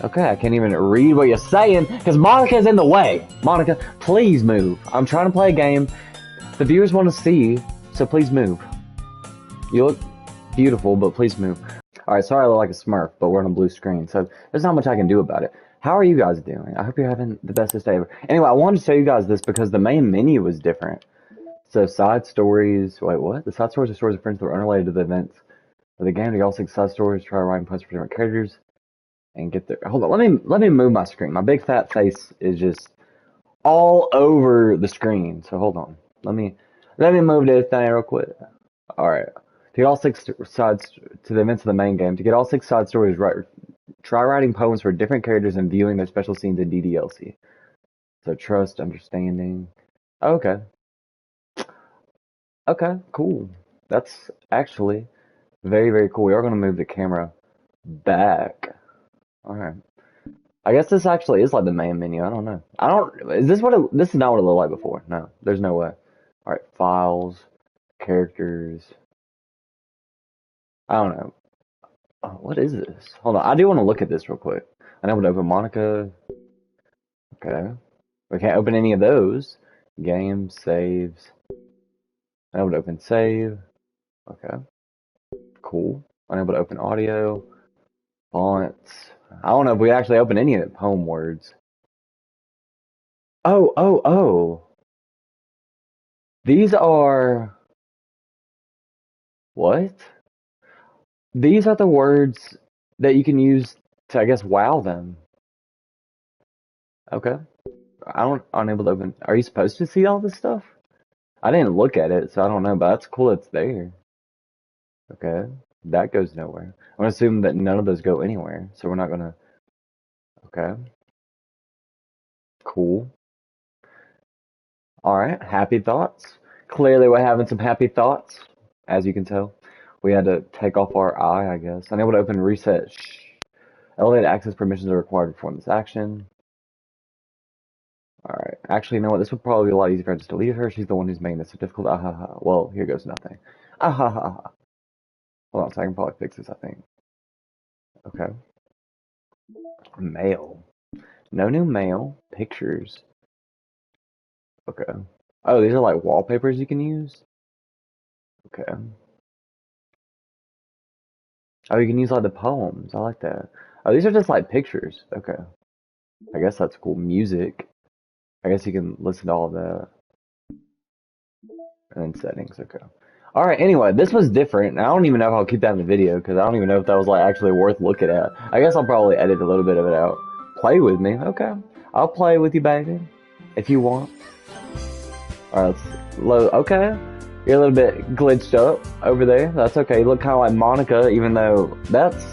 Okay, I can't even read what you're saying because Monika's in the way. Monika, please move. I'm trying to play a game. The viewers want to see, so please move. You look beautiful, but please move. Alright, sorry I look like a smurf, but we're on a blue screen, so there's not much I can do about it. How are you guys doing? I hope you're having the bestest day ever. Anyway, I wanted to show you guys this because the main menu is different. So side stories, wait, what? The side stories are stories of friends that are unrelated to the events of the game. You also take side stories, try writing posts for different characters, and get there. Hold on, let me move my screen. My big fat face is just all over the screen. So hold on. Let me move this thing real quick. Alright. To get all 6 sides to the events of the main game, to get all 6 side stories right, try writing poems for different characters and viewing their special scenes in DDLC. So trust, understanding. Okay. Okay, cool. That's actually very, very cool. We are going to move the camera back. Alright. I guess this actually is like the main menu. I don't know. Is this what this is not what it looked like before. No, there's no way. Alright, files, characters. I don't know. Oh, what is this? Hold on. I do want to look at this real quick. I know what to open Monika. Okay. We can't open any of those. Game, saves. I know what to open save. Okay. Cool. I know what to open audio. Fonts. I don't know if we actually open any of the poem words. Oh. These are... What? These are the words that you can use to, I guess, wow them. Okay. Unable to open. Are you supposed to see all this stuff? I didn't look at it, so I don't know, but that's cool it's there. Okay. That goes nowhere. I'm gonna assume that none of those go anywhere, so we're not gonna... Okay. Cool. Alright, happy thoughts. Clearly we're having some happy thoughts, as you can tell. We had to take off our eye, I guess. Unable to open reset. Elevated access permissions are required to perform this action. Alright, actually, you know what? This would probably be a lot easier if I just deleted her. She's the one who's making this so difficult. Ahaha. Well, here goes nothing. Ahaha. Hold on, so I can probably fix this, I think. Okay. Mail. No new mail. Pictures. Okay. Oh, these are like wallpapers you can use? Okay. Oh, you can use like the poems. I like that. Oh, these are just like pictures. Okay. I guess that's cool. Music. I guess you can listen to all of that. And then settings. Okay. Alright, anyway, this was different. I don't even know if I'll keep that in the video because I don't even know if that was like actually worth looking at. I guess I'll probably edit a little bit of it out. Play with me. Okay. I'll play with you, baby. If you want. Alright, let's load. Okay. You're a little bit glitched up over there. That's okay. You look kind of like Monika, even though that's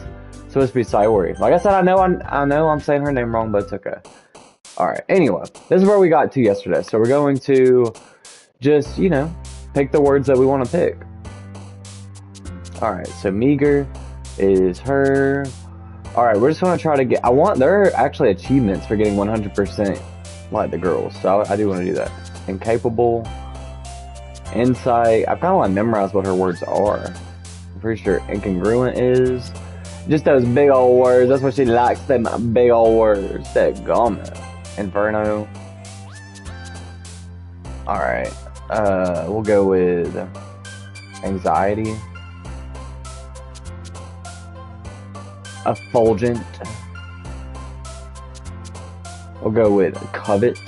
supposed to be Sayori. Like I said, I know I'm saying her name wrong, but it's okay. Alright, anyway. This is where we got to yesterday. So we're going to just, you know, pick the words that we want to pick. Alright, so meager is her. Alright, we're just going to try to get... there are actually achievements for getting 100% like the girls. So I do want to do that. Incapable. Insight. I've kind of like memorized what her words are. I'm pretty sure incongruent is. Just those big old words. That's what she likes, them big old words. That gummy. Inferno. Alright. We'll go with anxiety. Effulgent. We'll go with covet.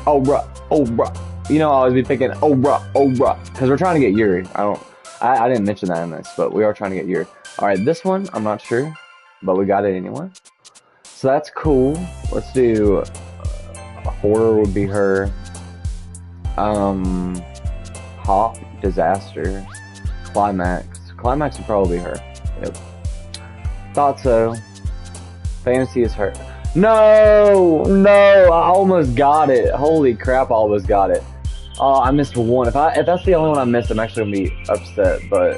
Oh, bruh. You know, I'll always be thinking, oh, bruh. Because we're trying to get Yuri. I didn't mention that in this, but we are trying to get Yuri. Alright, this one, I'm not sure. But we got it anyway. So that's cool. Let's do... horror would be her. Hop, disaster. Climax. Climax would probably be her. Yep. Thought so. Fantasy is her. No! I almost got it. Holy crap, I almost got it. Oh, I missed one. If that's the only one I missed, I'm actually gonna be upset, but...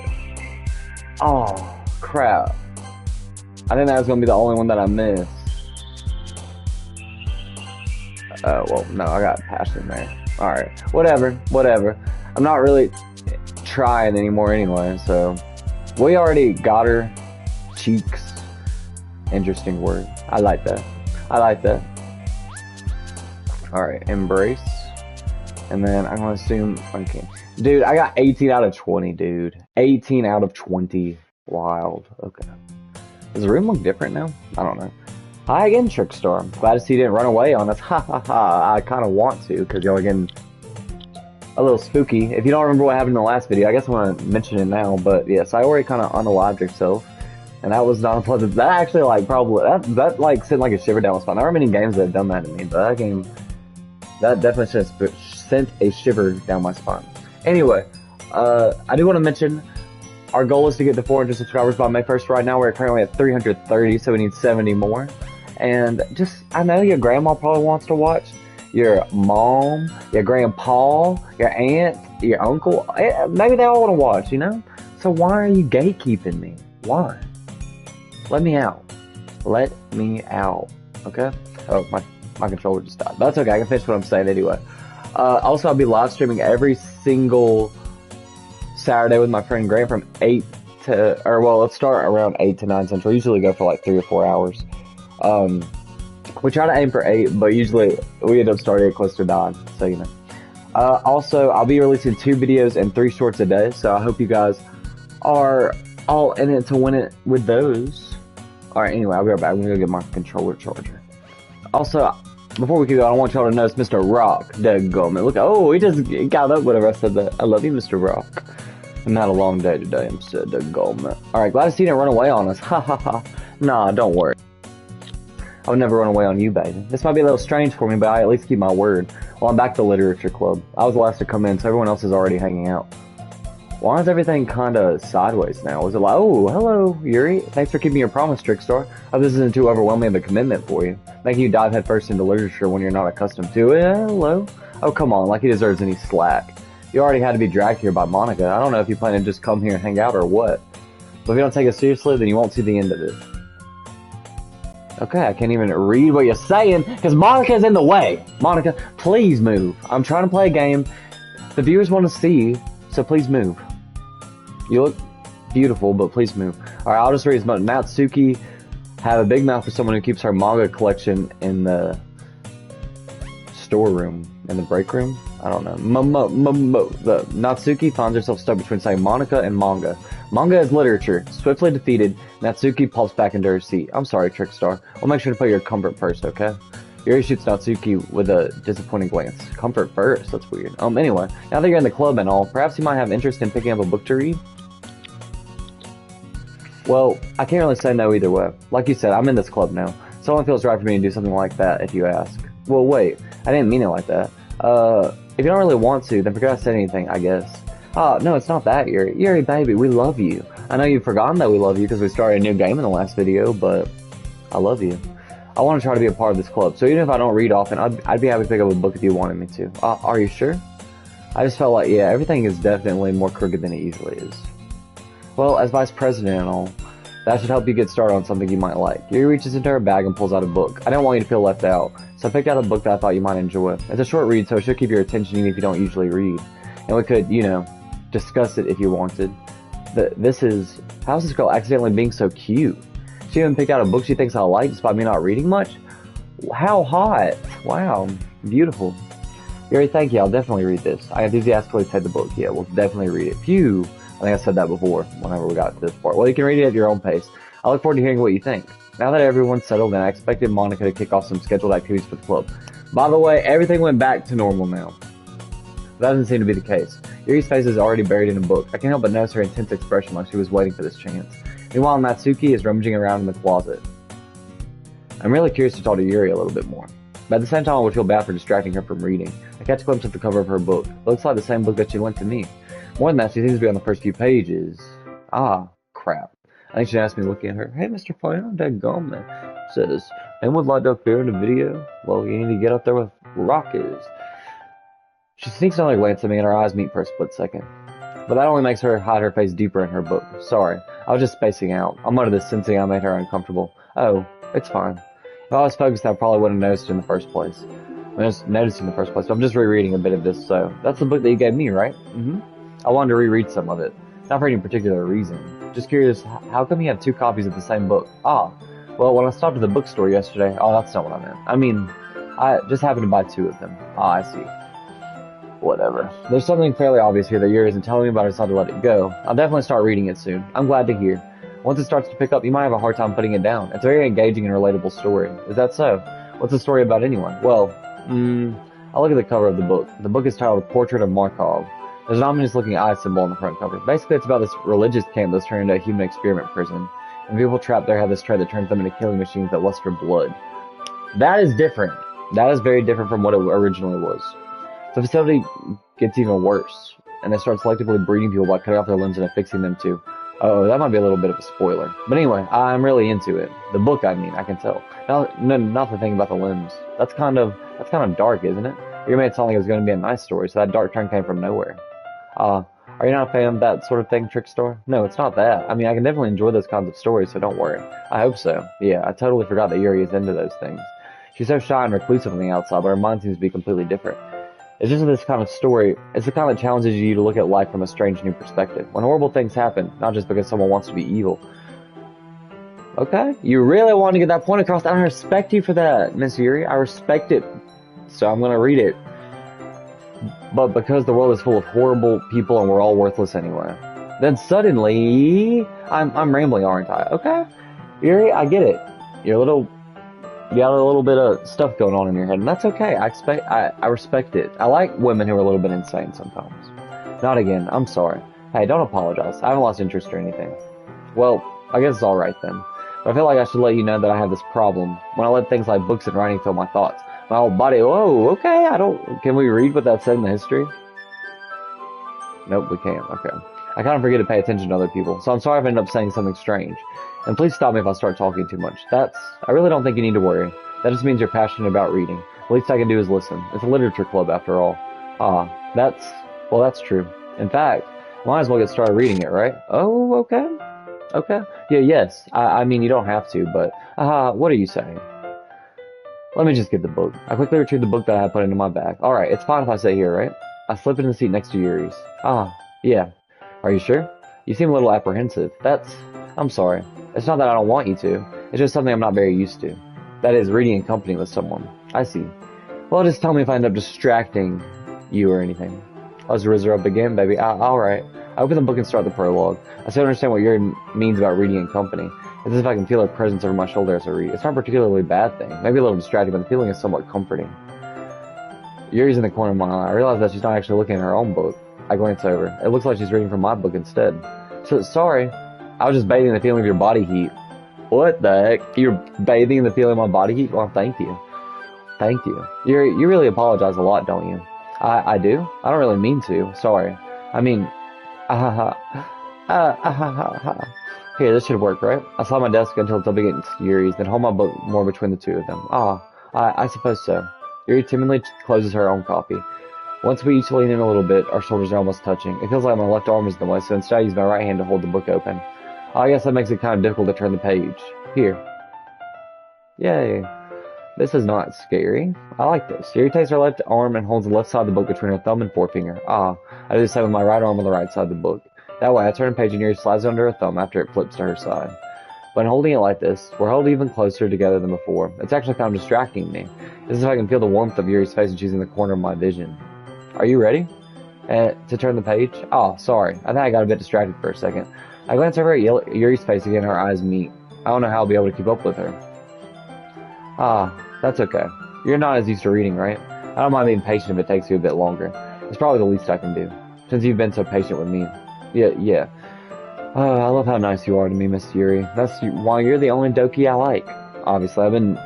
Oh, crap. I think that was gonna be the only one that I missed. Well, no, I got passion there. Alright, whatever. I'm not really trying anymore anyway, so... We already got her cheeks. Interesting word. I like that. I like that. Alright, embrace. And then I'm going to assume... Okay. Dude, I got 18 out of 20, dude. 18 out of 20. Wild. Okay. Does the room look different now? I don't know. Hi again, Trickstar. I'm glad to see you didn't run away on us. Ha ha ha. I kind of want to, because y'all are getting a little spooky. If you don't remember what happened in the last video, I guess I want to mention it now. But yes, I already kind of unalived yourself. And that was not pleasant. That actually, like, probably... That like, sent like a shiver down my spine. There are many games that have done that to me, but that game... That definitely sent a shiver down my spine. Anyway, I do want to mention our goal is to get to 400 subscribers by May 1st. Right now, we're currently at 330, so we need 70 more. And just, I know your grandma probably wants to watch. Your mom, your grandpa, your aunt, your uncle. Maybe they all want to watch, you know? So why are you gatekeeping me? Why? Let me out. Let me out. Okay? Oh, my controller just died. That's okay, I can finish what I'm saying anyway. Also, I'll be live streaming every single Saturday with my friend Grant from 8 to, or well, let's start around 8 to 9 Central. Usually go for like 3 or 4 hours. We try to aim for 8, but usually we end up starting at close to 9, so you know. Also, I'll be releasing 2 videos and 3 shorts a day, so I hope you guys are all in it to win it with those. Alright, anyway, I'll be right back. I'm gonna go get my controller charger. Also, before we can go, I want y'all to notice Mr. Rock. Daggum. Look, oh, he just got up whenever I said that. I love you, Mr. Rock. I've had a long day today. I'm so daggum. Alright, glad to see you didn't run away on us. Ha ha ha. Nah, don't worry. I would never run away on you, baby. This might be a little strange for me, but I at least keep my word. Well, I'm back to the Literature Club. I was the last to come in, so everyone else is already hanging out. Why is everything kinda sideways now? Is it like, oh, hello, Yuri. Thanks for keeping your promise, Trickstar. I hope this isn't too overwhelming of a commitment for you. Making you dive headfirst into literature when you're not accustomed to it. Hello? Oh, come on, like he deserves any slack. You already had to be dragged here by Monika. I don't know if you plan to just come here and hang out or what. But if you don't take it seriously, then you won't see the end of it. Okay, I can't even read what you're saying, because Monika's in the way. Monika, please move. I'm trying to play a game. The viewers want to see, so please move. You look beautiful, but please move. Alright, I'll just read as much. Natsuki have a big mouth for someone who keeps her manga collection in the storeroom, in the break room. I don't know. The Natsuki finds herself stuck between saying Monika and manga. Manga is literature. Swiftly defeated, Natsuki pops back into her seat. I'm sorry, Trickstar. We'll make sure to put your comfort first, okay? Yuri shoots Natsuki with a disappointing glance. Comfort first? That's weird. Anyway, now that you're in the club and all, perhaps you might have interest in picking up a book to read? Well, I can't really say no either way. Like you said, I'm in this club now, so it only feels right for me to do something like that if you ask. Well, wait, I didn't mean it like that. If you don't really want to, then forget I said anything, I guess. No, it's not that, Yuri. Yuri, baby, we love you. I know you've forgotten that we love you because we started a new game in the last video, but I love you. I want to try to be a part of this club, so even if I don't read often, I'd be happy to pick up a book if you wanted me to. Are you sure? I just felt like, yeah, everything is definitely more crooked than it easily is. Well, as vice president and all, that should help you get started on something you might like. Yuri reaches into her bag and pulls out a book. I didn't want you to feel left out, so I picked out a book that I thought you might enjoy. It's a short read, so it should keep your attention even if you don't usually read. And we could, you know, discuss it if you wanted. How's this girl accidentally being so cute? She even picked out a book she thinks I like despite me not reading much? How hot! Wow, beautiful. Yuri, thank you, I'll definitely read this. I enthusiastically said the book. Yeah, we'll definitely read it. Phew! I think I said that before, whenever we got to this part. Well, you can read it at your own pace. I look forward to hearing what you think. Now that everyone's settled in, I expected Monika to kick off some scheduled activities for the club. By the way, everything went back to normal now. That doesn't seem to be the case. Yuri's face is already buried in a book. I can't help but notice her intense expression like she was waiting for this chance. Meanwhile, Natsuki is rummaging around in the closet. I'm really curious to talk to Yuri a little bit more. But at the same time, I would feel bad for distracting her from reading. I catch a glimpse of the cover of her book. It looks like the same book that she lent to me. More than that, she seems to be on the first few pages. Ah, crap. I think she asked me looking at her. Hey, Mr. Fire, daggone it. Says, anyone would like to appear in the video? Well, you need to get up there with Rock is. She sneaks another glance at me and our eyes meet for a split second. But that only makes her hide her face deeper in her book. Sorry, I was just spacing out. I'm under this sensing I made her uncomfortable. Oh, it's fine. If I was focused, I probably wouldn't have noticed in the first place. I just noticed in the first place, but I'm just rereading a bit of this, so that's the book that you gave me, right? Mm-hmm. I wanted to reread some of it. Not for any particular reason. Just curious, how come you have 2 copies of the same book? Ah, Well, when I stopped at the bookstore yesterday, oh, that's not what I meant. I mean, I just happened to buy 2 of them. Ah, I see. Whatever. There's something fairly obvious here that Yuri isn't telling me about, I decided to let it go. I'll definitely start reading it soon. I'm glad to hear. Once it starts to pick up, you might have a hard time putting it down. It's a very engaging and relatable story. Is that so? What's the story about anyway? Well, I'll look at the cover of the book. The book is titled Portrait of Markov. There's an ominous-looking eye symbol on the front cover. Basically, it's about this religious camp that's turned into a human experiment prison. And people trapped there have this trait that turns them into killing machines that lust for blood. That is different. That is very different from what it originally was. The facility gets even worse, and they start selectively breeding people by cutting off their limbs and affixing them to. Oh, that might be a little bit of a spoiler. But anyway, I'm really into it. The book, I mean, I can tell. Not the thing about the limbs. That's kind of dark, isn't it? You made it sound like it was going to be a nice story, so that dark turn came from nowhere. Are you not a fan of that sort of thing, Trickstar? No, it's not that. I mean, I can definitely enjoy those kinds of stories, so don't worry. I hope so. Yeah, I totally forgot that Yuri is into those things. She's so shy and reclusive on the outside, but her mind seems to be completely different. It's just this kind of story. It's the kind that challenges you to look at life from a strange new perspective. When horrible things happen, not just because someone wants to be evil. Okay, you really want to get that point across. I respect you for that, Miss Yuri. I respect it. So I'm going to read it. But because the world is full of horrible people and we're all worthless anyway. Then suddenly, I'm rambling, aren't I? Okay, Yuri, I get it. You got a little bit of stuff going on in your head, and that's okay. I respect it. I like women who are a little bit insane sometimes. Not again. I'm sorry. Hey, don't apologize. I haven't lost interest or anything. Well, I guess it's alright then. But I feel like I should let you know that I have this problem. When I let things like books and writing fill my thoughts, my whole body, whoa, okay, can we read what that said in the history? Nope, we can't. Okay. I kind of forget to pay attention to other people, so I'm sorry if I end up saying something strange. And please stop me if I start talking too much. I really don't think you need to worry. That just means you're passionate about reading. The least I can do is listen. It's a literature club after all. That's true. In fact, might as well get started reading it, right? Oh, okay. Okay. Yeah, yes. I mean, you don't have to, but, what are you saying? Let me just get the book. I quickly retrieved the book that I had put into my bag. Alright, it's fine if I sit here, right? I slip it in the seat next to Yuri's. Yeah. Are you sure? You seem a little apprehensive. I'm sorry. It's not that I don't want you to. It's just something I'm not very used to. That is, reading in company with someone. I see. Well, just tell me if I end up distracting you or anything. Let's riz her up again, baby. Alright. I open the book and start the prologue. I still understand what Yuri means about reading in company. It's as if I can feel her presence over my shoulder as I read. It's not a particularly bad thing. Maybe a little distracting, but the feeling is somewhat comforting. Yuri's in the corner of my eye. I realize that she's not actually looking at her own book. I glance over. It looks like she's reading from my book instead. So, sorry. I was just bathing in the feeling of your body heat. What the heck? You're bathing in the feeling of my body heat? Well, thank you. Thank you. You really apologize a lot, don't you? I do? I don't really mean to. Sorry. I mean, Here, this should work, right? I slide my desk until it's up against Yuri's, then hold my book more between the two of them. I suppose so. Yuri timidly closes her own copy. Once we each lean in a little bit, our shoulders are almost touching. It feels like my left arm is in the way, so instead I use my right hand to hold the book open. I guess that makes it kind of difficult to turn the page. Here. Yay. This is not scary. I like this. Yuri takes her left arm and holds the left side of the book between her thumb and forefinger. I do the same with my right arm on the right side of the book. That way, I turn the page and Yuri slides it under her thumb after it flips to her side. When holding it like this, we're held even closer together than before. It's actually kind of distracting me. It's as if I can feel the warmth of Yuri's face and she's in the corner of my vision. Are you ready? To turn the page? Sorry. I think I got a bit distracted for a second. I glance over at Yuri's face again and our eyes meet. I don't know how I'll be able to keep up with her. That's okay. You're not as used to reading, right? I don't mind being patient if it takes you a bit longer. It's probably the least I can do, since you've been so patient with me. Yeah. I love how nice you are to me, Miss Yuri. That's why you're the only Doki I like. Obviously, I've been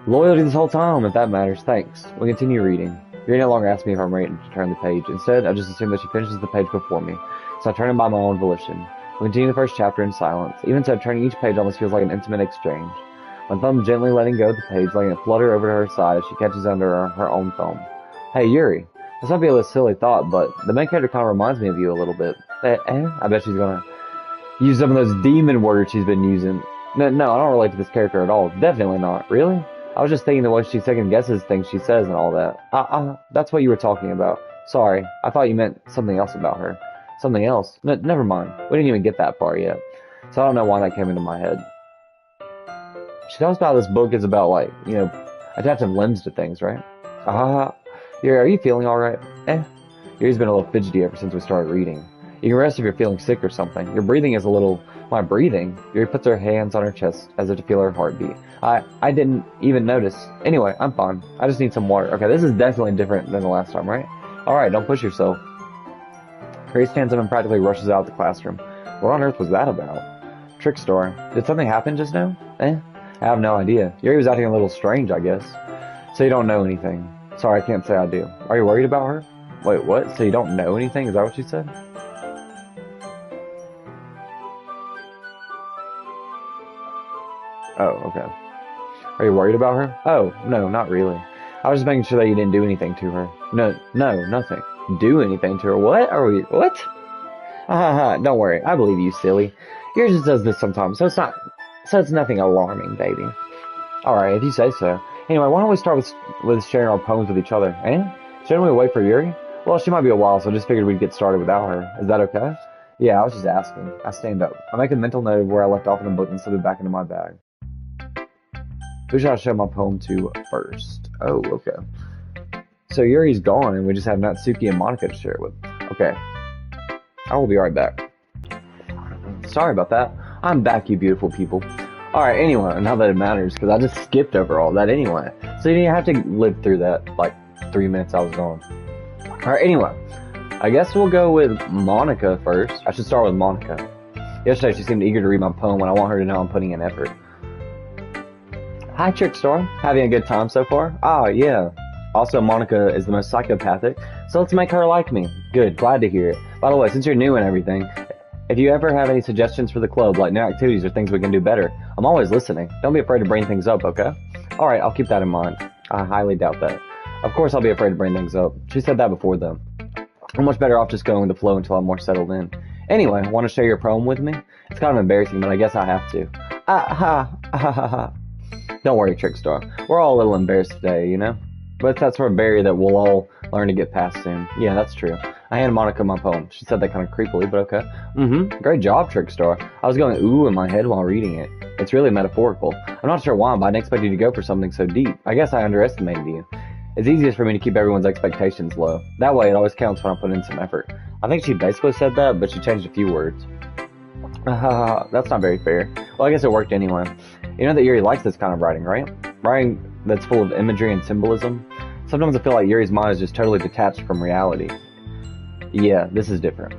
loyal to you this whole time, if that matters. Thanks. We continue reading. Yuri no longer asks me if I'm ready to turn the page. Instead, I just assume that she finishes the page before me, so I turn it by my own volition. We continue the first chapter in silence. Even so, turning each page almost feels like an intimate exchange. My thumb gently letting go of the page, letting it flutter over to her side as she catches under her own thumb. Hey, Yuri. This might be a silly thought, but the main character kind of reminds me of you a little bit. I bet she's gonna use some of those demon words she's been using. No, I don't relate to this character at all. Definitely not. Really? I was just thinking the way she second guesses things she says and all that. That's what you were talking about. Sorry. I thought you meant something else about her. Something else? Never mind. We didn't even get that far yet. So I don't know why that came into my head. She tells about this book is about, like, you know, attaching limbs to things, right? Yuri, are you feeling alright? Yuri's been a little fidgety ever since we started reading. You can rest if you're feeling sick or something. Your breathing is a little... My breathing? Yuri puts her hands on her chest as if to feel her heartbeat. I didn't even notice. Anyway, I'm fine. I just need some water. Okay, this is definitely different than the last time, right? Alright, don't push yourself. Yuri stands up and practically rushes out of the classroom. What on earth was that about? Trickstar. Did something happen just now? I have no idea. Yuri was acting a little strange, I guess. So you don't know anything. Sorry, I can't say I do. Are you worried about her? Wait, what? So you don't know anything? Is that what you said? Oh, okay. Are you worried about her? Oh, no, not really. I was just making sure that you didn't do anything to her. No, nothing. Do anything to her? What? What? Don't worry. I believe you, silly. Yours just does this sometimes, so it's nothing alarming, baby. Alright, if you say so. Anyway, why don't we start with sharing our poems with each other, eh? Shouldn't we wait for Yuri? Well, she might be a while, so I just figured we'd get started without her. Is that okay? Yeah, I was just asking. I stand up. I make a mental note of where I left off in the book and slip it back into my bag. Who should I show my poem to first? Oh, okay. So Yuri's gone, and we just have Natsuki and Monika to share it with. Okay. I will be right back. Sorry about that. I'm back, you beautiful people. Alright, anyway, not that it matters, because I just skipped over all that anyway. So you didn't have to live through that, like, 3 minutes I was gone. Alright, anyway. I guess we'll go with Monika first. I should start with Monika. Yesterday, she seemed eager to read my poem, and I want her to know I'm putting in effort. Hi, Trickstar. Having a good time so far? Ah, yeah. Also, Monika is the most psychopathic, so let's make her like me. Good, glad to hear it. By the way, since you're new and everything, if you ever have any suggestions for the club, like new activities or things we can do better, I'm always listening. Don't be afraid to bring things up, okay? Alright, I'll keep that in mind. I highly doubt that. Of course I'll be afraid to bring things up. She said that before, though. I'm much better off just going with the flow until I'm more settled in. Anyway, want to share your poem with me? It's kind of embarrassing, but I guess I have to. Don't worry, Trickstar. We're all a little embarrassed today, you know? But that's sort of barrier that we'll all learn to get past soon. Yeah, that's true. I handed Monika my poem. She said that kind of creepily, but okay. Great job, Trickstar. I was going ooh in my head while reading it. It's really metaphorical. I'm not sure why, but I didn't expect you to go for something so deep. I guess I underestimated you. It's easiest for me to keep everyone's expectations low. That way, it always counts when I put in some effort. I think she basically said that, but she changed a few words. That's not very fair. Well, I guess it worked anyway. You know that Yuri likes this kind of writing, right? Writing that's full of imagery and symbolism. Sometimes I feel like Yuri's mind is just totally detached from reality. Yeah, this is different.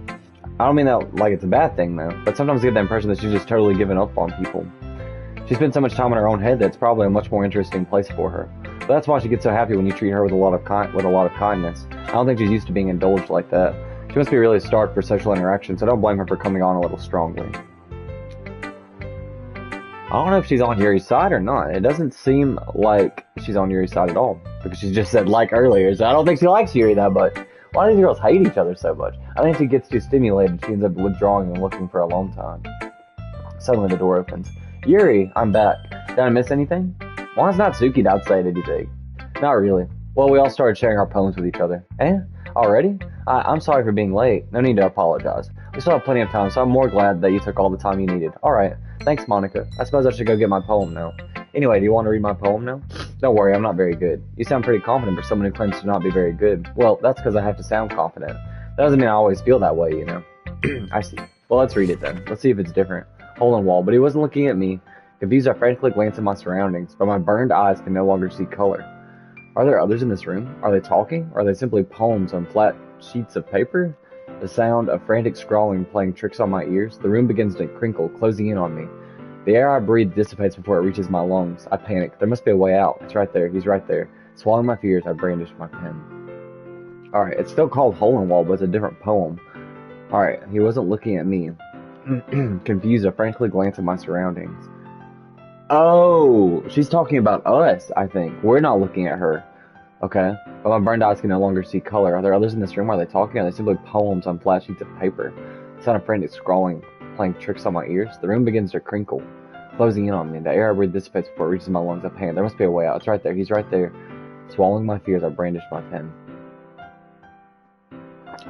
I don't mean that like it's a bad thing, though, but sometimes I get the impression that she's just totally given up on people. She spends so much time in her own head that it's probably a much more interesting place for her. But that's why she gets so happy when you treat her with a lot of kindness. I don't think she's used to being indulged like that. She must be really starved for social interaction, so don't blame her for coming on a little strongly. I don't know if she's on Yuri's side or not. It doesn't seem like she's on Yuri's side at all, because she just said like earlier, so I don't think she likes Yuri that much. Why do these girls hate each other so much? I think if she gets too stimulated, she ends up withdrawing and looking for a alone time. Suddenly the door opens. Yuri, I'm back. Did I miss anything? Why is Natsuki outside, did you think? Not really. Well, we all started sharing our poems with each other. Already? I'm sorry for being late. No need to apologize. We still have plenty of time, so I'm more glad that you took all the time you needed. Alright. Thanks, Monika. I suppose I should go get my poem now. Anyway, do you want to read my poem now? Don't worry, I'm not very good. You sound pretty confident for someone who claims to not be very good. Well, that's because I have to sound confident. That doesn't mean I always feel that way, you know. I see. Well, let's read it then. Let's see if it's different. Hole in wall, but he wasn't looking at me. Confused, I frantically glanced at my surroundings, but my burned eyes can no longer see color. Are there others in this room? Are they talking? Or are they simply poems on flat sheets of paper? The sound of frantic scrawling playing tricks on my ears. The room begins to crinkle, closing in on me. The air I breathe dissipates before it reaches my lungs. I panic. There must be a way out. It's right there. He's right there. Swallowing my fears, I brandish my pen. Alright, it's still called Hole in Wall, but it's a different poem. Alright, he wasn't looking at me. Confused, I frantically glanced at my surroundings. Oh, she's talking about us, I think. We're not looking at her. Okay, but my burned eyes can no longer see color. Are there others in this room? Are they talking? Are they simply poems on flat sheets of paper? The sound of frantic scrawling, playing tricks on my ears. The room begins to crinkle, closing in on me. The air I breathe dissipates before it reaches my lungs. I panic. There must be a way out. It's right there. He's right there. Swallowing my fears, I brandish my pen.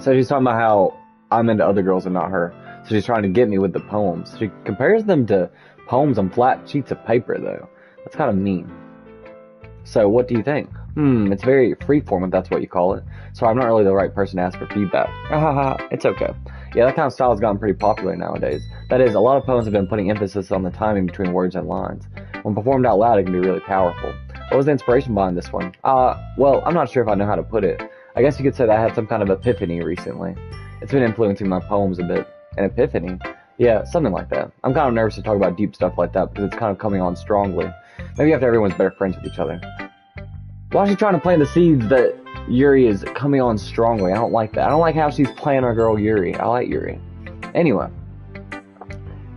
So she's talking about how I'm into other girls and not her. So she's trying to get me with the poems. She compares them to poems on flat sheets of paper, though. That's kind of mean. So, what do you think? It's very freeform if that's what you call it. So I'm not really the right person to ask for feedback. It's okay. Yeah, that kind of style has gotten pretty popular nowadays. That is, a lot of poems have been putting emphasis on the timing between words and lines. When performed out loud, it can be really powerful. What was the inspiration behind this one? Well, I'm not sure if I know how to put it. I guess you could say that I had some kind of epiphany recently. It's been influencing my poems a bit. An epiphany? Yeah, something like that. I'm kind of nervous to talk about deep stuff like that because it's kind of coming on strongly. Maybe after everyone's better friends with each other. Why is she trying to plant the seeds that Yuri is coming on strongly? I don't like that. I don't like how she's playing our girl Yuri. I like Yuri. Anyway,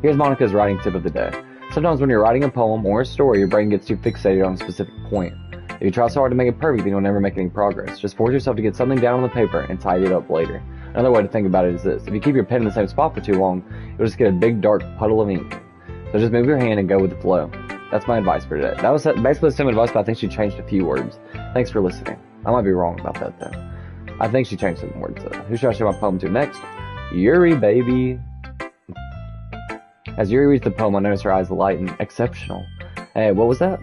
here's Monika's writing tip of the day. Sometimes when you're writing a poem or a story, your brain gets too fixated on a specific point. If you try so hard to make it perfect, then you'll never make any progress. Just force yourself to get something down on the paper and tidy it up later. Another way to think about it is this. If you keep your pen in the same spot for too long, you'll just get a big dark puddle of ink. So just move your hand and go with the flow. That's my advice for today. That was basically the same advice, but I think she changed a few words. Thanks for listening. I might be wrong about that, though. I think she changed some words, though. Who should I show my poem to next? Yuri, baby. As Yuri reads the poem, I notice her eyes lighten. Exceptional. Hey, what was that?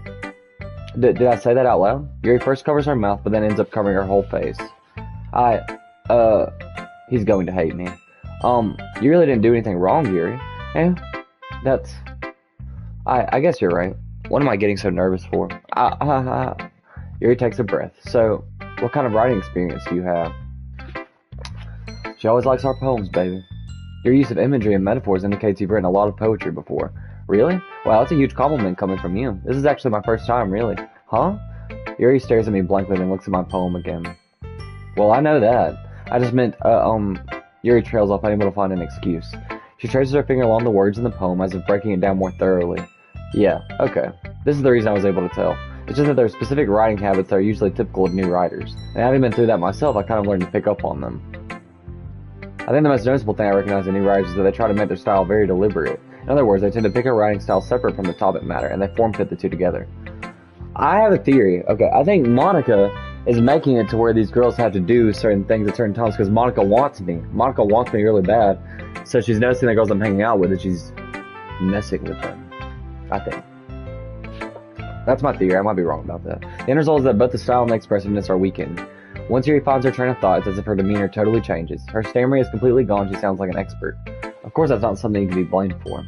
Did I say that out loud? Yuri first covers her mouth, but then ends up covering her whole face. He's going to hate me. You really didn't do anything wrong, Yuri. Yeah, that's... I guess you're right. What am I getting so nervous for? Yuri takes a breath. So, what kind of writing experience do you have? She always likes our poems, baby. Your use of imagery and metaphors indicates you've written a lot of poetry before. Really? Wow, that's a huge compliment coming from you. This is actually my first time, really. Huh? Yuri stares at me blankly and looks at my poem again. Well, I know that. I just meant, Yuri trails off, unable to find an excuse. She traces her finger along the words in the poem as if breaking it down more thoroughly. Yeah, okay. This is the reason I was able to tell. It's just that there are specific writing habits that are usually typical of new writers. And having been through that myself, I kind of learned to pick up on them. I think the most noticeable thing I recognize in new writers is that they try to make their style very deliberate. In other words, they tend to pick a writing style separate from the topic matter, and they form-fit the two together. I have a theory. Okay, I think Monika is making it to where these girls have to do certain things at certain times because Monika wants me. Monika wants me really bad. So she's noticing the girls I'm hanging out with and she's messing with them. I think. That's my theory. I might be wrong about that. The end result is that both the style and the expressiveness are weakened. Once Yuri finds her train of thought, it's as if her demeanor totally changes. Her stammering is completely gone. She sounds like an expert. Of course, that's not something you can be blamed for.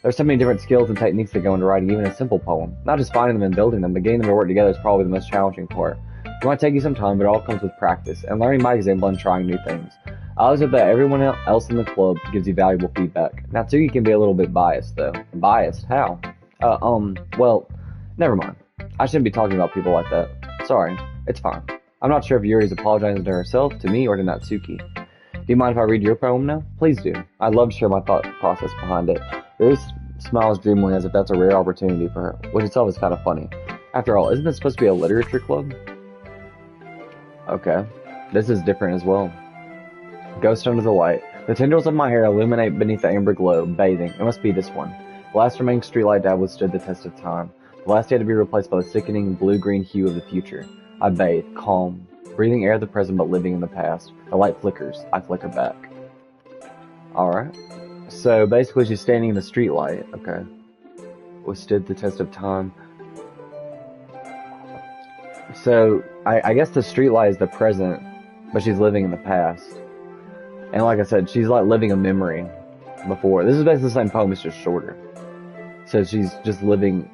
There's so many different skills and techniques that go into writing even a simple poem. Not just finding them and building them, but getting them to work together is probably the most challenging part. It might take you some time, but it all comes with practice, and learning by example and trying new things. I always hope that everyone else in the club gives you valuable feedback. Natsuki can be a little bit biased, though. Biased? How? Well, never mind. I shouldn't be talking about people like that. Sorry. It's fine. I'm not sure if Yuri's apologizing to herself, to me, or to Natsuki. Do you mind if I read your poem now? Please do. I'd love to share my thought process behind it. Yuri smiles dreamily as if that's a rare opportunity for her, which itself is kind of funny. After all, isn't this supposed to be a literature club? Okay. This is different as well. Ghost under the light. The tendrils of my hair illuminate beneath the amber glow, bathing. It must be this one. The last remaining streetlight that withstood the test of time. The last day to be replaced by the sickening blue-green hue of the future. I bathe, calm, breathing air of the present but living in the past. The light flickers. I flicker back. Alright. So basically she's standing in the streetlight. Okay. Withstood the test of time. So, I guess the streetlight is the present, but she's living in the past. And like I said, she's like living a memory before. This is basically the same poem, it's just shorter. So she's just living,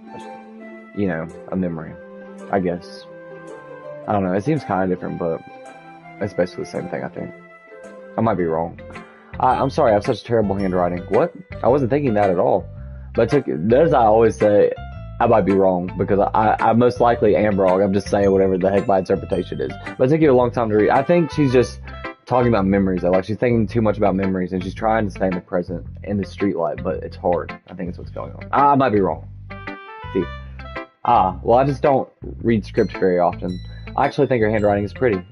you know, a memory, I guess. I don't know, it seems kind of different, but it's basically the same thing, I think. I might be wrong. I'm sorry, I have such terrible handwriting. What? I wasn't thinking that at all. But as I always say, I might be wrong, because I most likely am wrong. I'm just saying whatever the heck my interpretation is. But it took you a long time to read. I think she's just talking about memories, though. Like, she's thinking too much about memories, and she's trying to stay in the present, in the streetlight, but it's hard. I think that's what's going on. I might be wrong. See. Well, I just don't read script very often. I actually think her handwriting is pretty.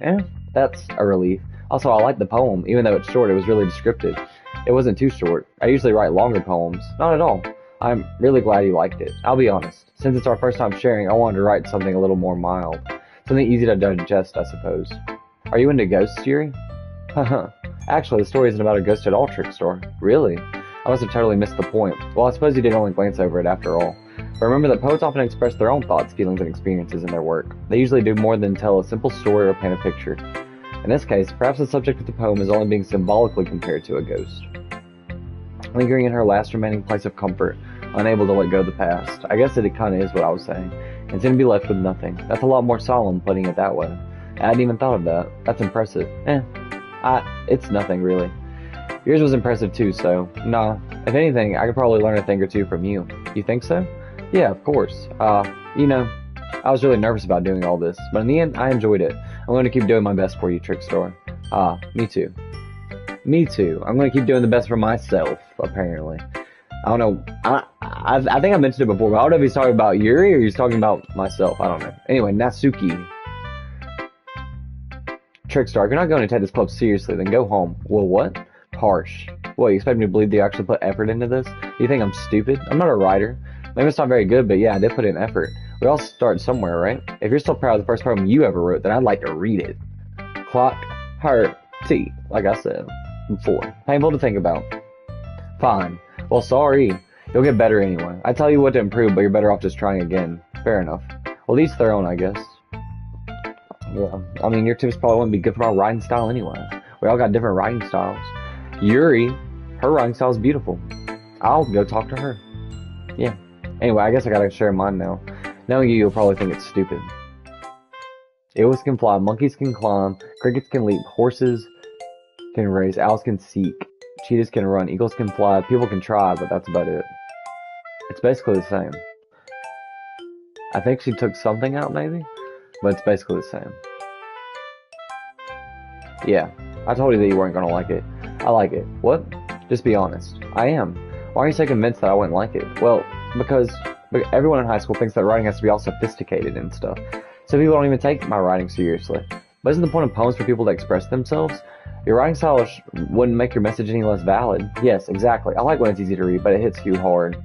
That's a relief. Also, I like the poem. Even though it's short, it was really descriptive. It wasn't too short. I usually write longer poems. Not at all. I'm really glad you liked it. I'll be honest. Since it's our first time sharing, I wanted to write something a little more mild. Something easy to digest, I suppose. Are you into ghosts, Yuri? Haha. Actually, the story isn't about a ghost at all, Trickstar. Really? I must have totally missed the point. Well, I suppose you did only glance over it after all. But remember that poets often express their own thoughts, feelings, and experiences in their work. They usually do more than tell a simple story or paint a picture. In this case, perhaps the subject of the poem is only being symbolically compared to a ghost. Lingering in her last remaining place of comfort, unable to let go of the past. I guess it kinda is what I was saying. And soon to be left with nothing. That's a lot more solemn, putting it that way. I hadn't even thought of that. That's impressive. It's nothing, really. Yours was impressive too, so, nah. If anything, I could probably learn a thing or two from you. You think so? Yeah, of course. You know, I was really nervous about doing all this, but in the end, I enjoyed it. I'm going to keep doing my best for you, Trickstar. Me too. Me too. I'm going to keep doing the best for myself, apparently. I don't know. I think I mentioned it before, but I don't know if he's talking about Yuri or he's talking about myself. I don't know. Anyway, Natsuki. Trickstar, if you're not going to take this club seriously, then go home. Well, what? Harsh. What, you expect me to believe that you actually put effort into this? You think I'm stupid? I'm not a writer. Maybe it's not very good, but yeah, I did put in effort. We all start somewhere, right? If you're still proud of the first poem you ever wrote, then I'd like to read it. Clock, heart, tea, like I said before. Painful to think about. Fine. Well, sorry. You'll get better anyway. I tell you what to improve, but you're better off just trying again. Fair enough. Well, each their own, I guess. Yeah. I mean, your tips probably wouldn't be good for my writing style anyway. We all got different writing styles. Yuri, her writing style is beautiful. I'll go talk to her. Yeah. Anyway, I guess I gotta share mine now. Knowing you'll probably think it's stupid. Eagles can fly, monkeys can climb, crickets can leap, horses can race, owls can seek, cheetahs can run, eagles can fly, people can try, but that's about it. It's basically the same. I think she took something out, maybe? But it's basically the same. Yeah, I told you that you weren't gonna like it. I like it. What? Just be honest. I am. Why are you so convinced that I wouldn't like it? Well, because everyone in high school thinks that writing has to be all sophisticated and stuff. So people don't even take my writing seriously. But isn't the point of poems for people to express themselves? Your writing style wouldn't make your message any less valid. Yes, exactly. I like when it's easy to read, but it hits you hard.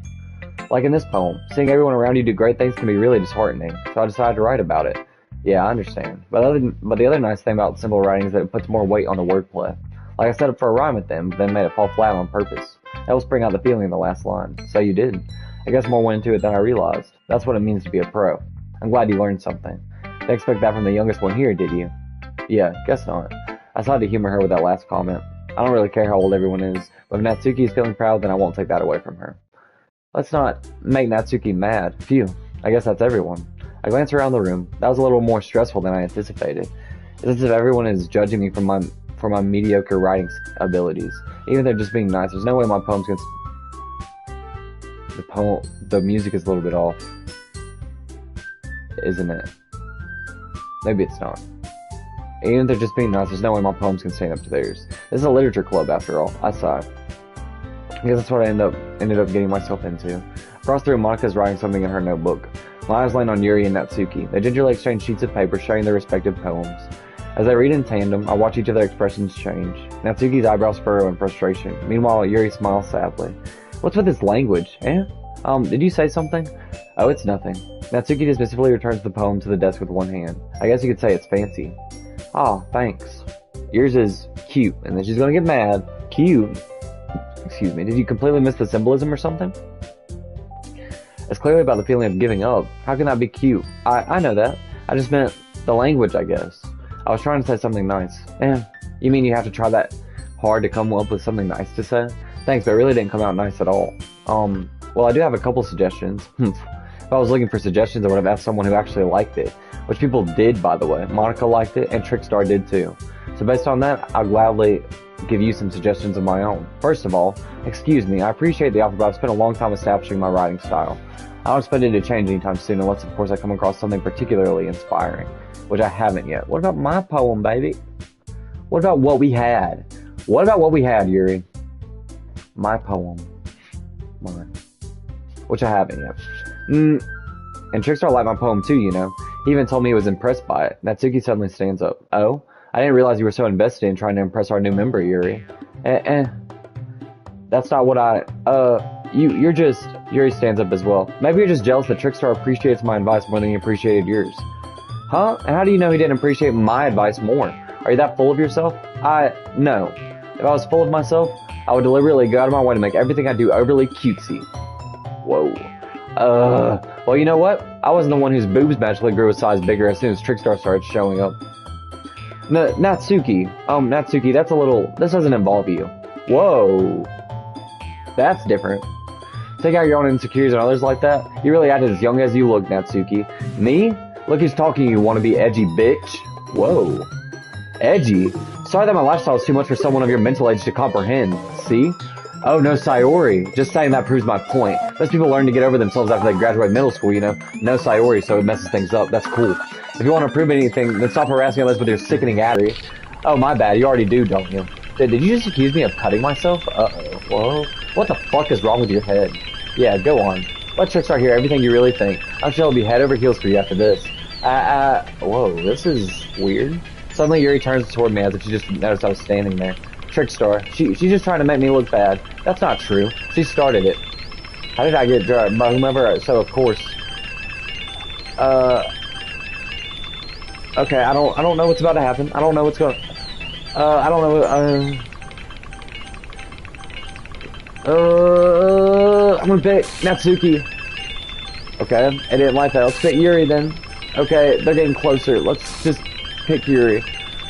Like in this poem, seeing everyone around you do great things can be really disheartening. So I decided to write about it. Yeah, I understand. But the other nice thing about simple writing is that it puts more weight on the wordplay. Like I set up for a rhyme with them, then made it fall flat on purpose. That will bring out the feeling in the last line. So you did. I guess more went into it than I realized. That's what it means to be a pro. I'm glad you learned something. Didn't expect that from the youngest one here, did you? Yeah, guess not. I decided to humor her with that last comment. I don't really care how old everyone is, but if Natsuki is feeling proud, then I won't take that away from her. Let's not make Natsuki mad. Phew, I guess that's everyone. I glanced around the room. That was a little more stressful than I anticipated. It's as if everyone is judging me for my mediocre writing abilities. Even if they're just being nice, there's no way my poems can... The music is a little bit off. Isn't it? Maybe it's not. Even if they're just being nice, there's no way my poems can stand up to theirs. This is a literature club, after all. I sighed. I guess that's what I ended up getting myself into. Across the room, Monika's writing something in her notebook. My eyes land on Yuri and Natsuki. They gingerly exchange sheets of paper sharing their respective poems. As they read in tandem, I watch each of their expressions change. Natsuki's eyebrows furrow in frustration. Meanwhile, Yuri smiles sadly. What's with this language, eh? Did you say something? Oh, it's nothing. Natsuki dismissively returns the poem to the desk with one hand. I guess you could say it's fancy. Ah, thanks. Yours is cute, and then she's gonna get mad. Cute? Excuse me, did you completely miss the symbolism or something? It's clearly about the feeling of giving up. How can that be cute? I know that. I just meant the language, I guess. I was trying to say something nice. You mean you have to try that hard to come up with something nice to say? Thanks, but it really didn't come out nice at all. Well, I do have a couple suggestions. If I was looking for suggestions, I would have asked someone who actually liked it. Which people did, by the way. Monika liked it, and Trickstar did too. So based on that, I'll gladly give you some suggestions of my own. First of all, excuse me, I appreciate the offer, but I've spent a long time establishing my writing style. I don't expect it to change anytime soon, unless of course I come across something particularly inspiring, which I haven't yet. What about my poem, baby? What about what we had? What about what we had, Yuri? My poem. Mine. Which I haven't yet. And Trickstar liked my poem too, you know. He even told me he was impressed by it. Natsuki suddenly stands up. Oh? I didn't realize you were so invested in trying to impress our new member, Yuri. That's not what you're just... Yuri stands up as well. Maybe you're just jealous that Trickstar appreciates my advice more than he appreciated yours. Huh? And how do you know he didn't appreciate my advice more? Are you that full of yourself? No. If I was full of myself, I would deliberately go out of my way to make everything I do overly cutesy. Whoa. Well, you know what? I wasn't the one whose boobs magically grew a size bigger as soon as Trickstar started showing up. Natsuki. Natsuki, that's a little... This doesn't involve you. Whoa. That's different. Take out your own insecurities and others like that? You really acted as young as you look, Natsuki. Me? Look who's talking, you wanna be edgy bitch. Whoa. Edgy? Sorry that my lifestyle is too much for someone of your mental age to comprehend. See? Oh, no Sayori. Just saying that proves my point. Most people learn to get over themselves after they graduate middle school, you know? No Sayori, so it messes things up. That's cool. If you want to prove anything, then stop harassing others with your sickening attitude. Oh, my bad. You already do, don't you? Did you just accuse me of cutting myself? Uh-oh. Whoa. What the fuck is wrong with your head? Yeah, go on. Let Trickstar hear everything you really think. I'm sure it'll be head over heels for you after this. Whoa, this is weird. Suddenly Yuri turns toward me as if she just noticed I was standing there. Trickstar. She's just trying to make me look bad. That's not true. She started it. How did I get drugged? By whomever, so of course. Okay, I don't know what's about to happen. I don't know what's going... I don't know, I'm gonna pick Natsuki. Okay, I didn't like that. Let's pick Yuri then. Okay, they're getting closer. Let's just pick Yuri.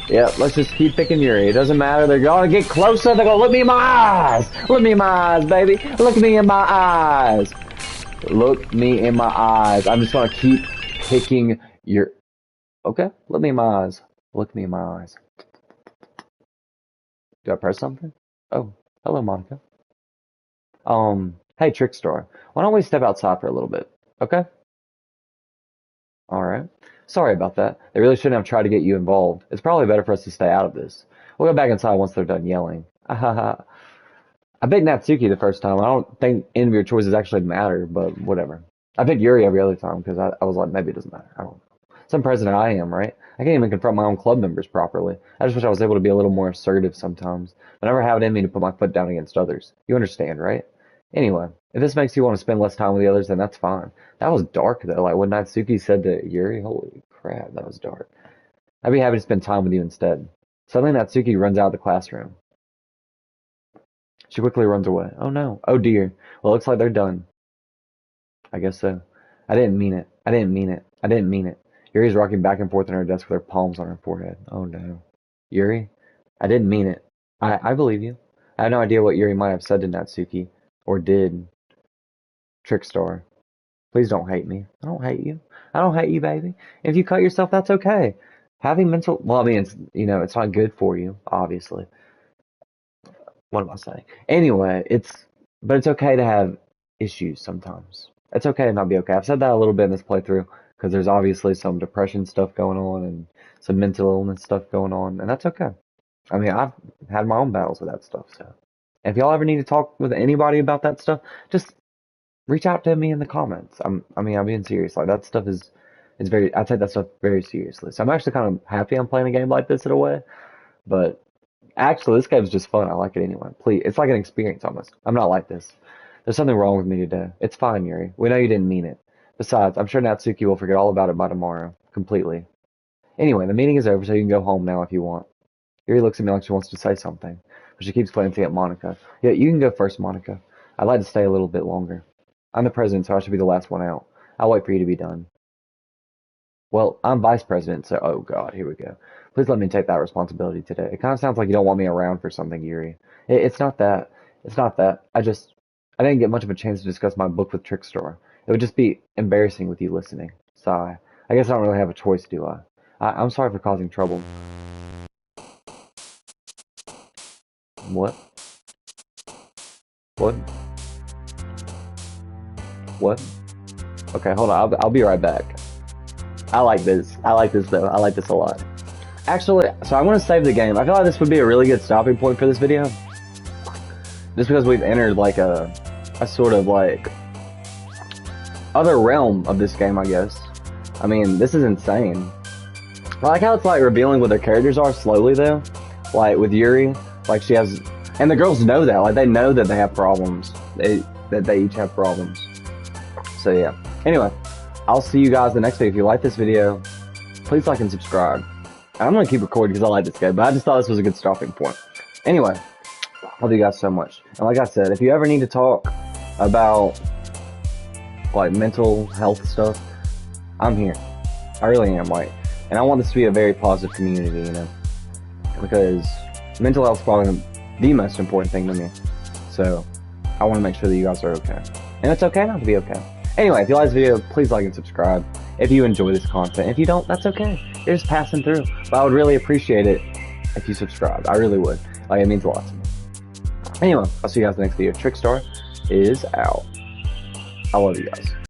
Yeah, let's just keep picking Yuri. It doesn't matter. They're gonna get closer. They're gonna look me in my eyes. Look me in my eyes, baby. Look me in my eyes. Look me in my eyes. I'm just gonna keep picking your... Okay, look me in my eyes. Look me in my eyes. Do I press something? Oh, hello, Monika. Hey, Trickstar. Why don't we step outside for a little bit? Okay? Alright. Sorry about that. They really shouldn't have tried to get you involved. It's probably better for us to stay out of this. We'll go back inside once they're done yelling. I picked Natsuki the first time. I don't think any of your choices actually matter, but whatever. I picked Yuri every other time because I was like, maybe it doesn't matter. I don't know. Some president I am, right? I can't even confront my own club members properly. I just wish I was able to be a little more assertive sometimes. I never have it in me to put my foot down against others. You understand, right? Anyway, if this makes you want to spend less time with the others, then that's fine. That was dark, though. Like, what Natsuki said to Yuri, holy crap, that was dark. I'd be happy to spend time with you instead. Suddenly, Natsuki runs out of the classroom. She quickly runs away. Oh, no. Oh, dear. Well, it looks like they're done. I guess so. I didn't mean it. I didn't mean it. I didn't mean it. Yuri's rocking back and forth in her desk with her palms on her forehead. Oh, no. Yuri? I didn't mean it. I believe you. I have no idea what Yuri might have said to Natsuki. Or did. Trickstar. Please don't hate me. I don't hate you. I don't hate you, baby. If you cut yourself, that's okay. Having mental... Well, I mean, it's, you know, it's not good for you, obviously. What am I saying? Anyway, but it's okay to have issues sometimes. It's okay to not be okay. I've said that a little bit in this playthrough, because there's obviously some depression stuff going on, and some mental illness stuff going on, and that's okay. I mean, I've had my own battles with that stuff, so... If y'all ever need to talk with anybody about that stuff, just reach out to me in the comments. I'm being serious. Like, that stuff is very, I take that stuff very seriously. So I'm actually kind of happy I'm playing a game like this in a way. But actually, this game's just fun. I like it anyway. Please, it's like an experience almost. I'm not like this. There's something wrong with me today. It's fine, Yuri. We know you didn't mean it. Besides, I'm sure Natsuki will forget all about it by tomorrow. Completely. Anyway, the meeting is over, so you can go home now if you want. Yuri looks at me like she wants to say something. But she keeps glancing at Monika. Yeah, you can go first, Monika. I'd like to stay a little bit longer. I'm the president, so I should be the last one out. I'll wait for you to be done. Well, I'm vice president, so... Oh, God, here we go. Please let me take that responsibility today. It kind of sounds like you don't want me around for something, Yuri. It's not that. It's not that. I didn't get much of a chance to discuss my book with Trickstar. It would just be embarrassing with you listening. Sigh. I guess I don't really have a choice, do I? I'm sorry for causing trouble. What? What? What? Okay, hold on. I'll be right back. I like this. I like this, though. I like this a lot. Actually, so I'm going to save the game. I feel like this would be a really good stopping point for this video. Just because we've entered, like, a sort of, like, other realm of this game, I guess. I mean, this is insane. I like how it's, like, revealing what their characters are slowly, though. Like, with Yuri. Like, she has... And the girls know that. Like, they know that they have problems. That they each have problems. So, yeah. Anyway, I'll see you guys in the next video. If you like this video, please like and subscribe. And I'm going to keep recording because I like this game. But I just thought this was a good stopping point. Anyway, love you guys so much. And like I said, if you ever need to talk about like mental health stuff, I'm here. I really am, like, and I want this to be a very positive community, you know, because mental health is probably the most important thing to me. So I want to make sure that you guys are okay, and it's okay not to be okay. Anyway, if you like this video, please like and subscribe. If you enjoy this content, if you don't, that's okay. You're just passing through. But I would really appreciate it if you subscribed. I really would. Like, it means a lot to me. Anyway, I'll see you guys in the next video. Trickstar is out. I love you guys.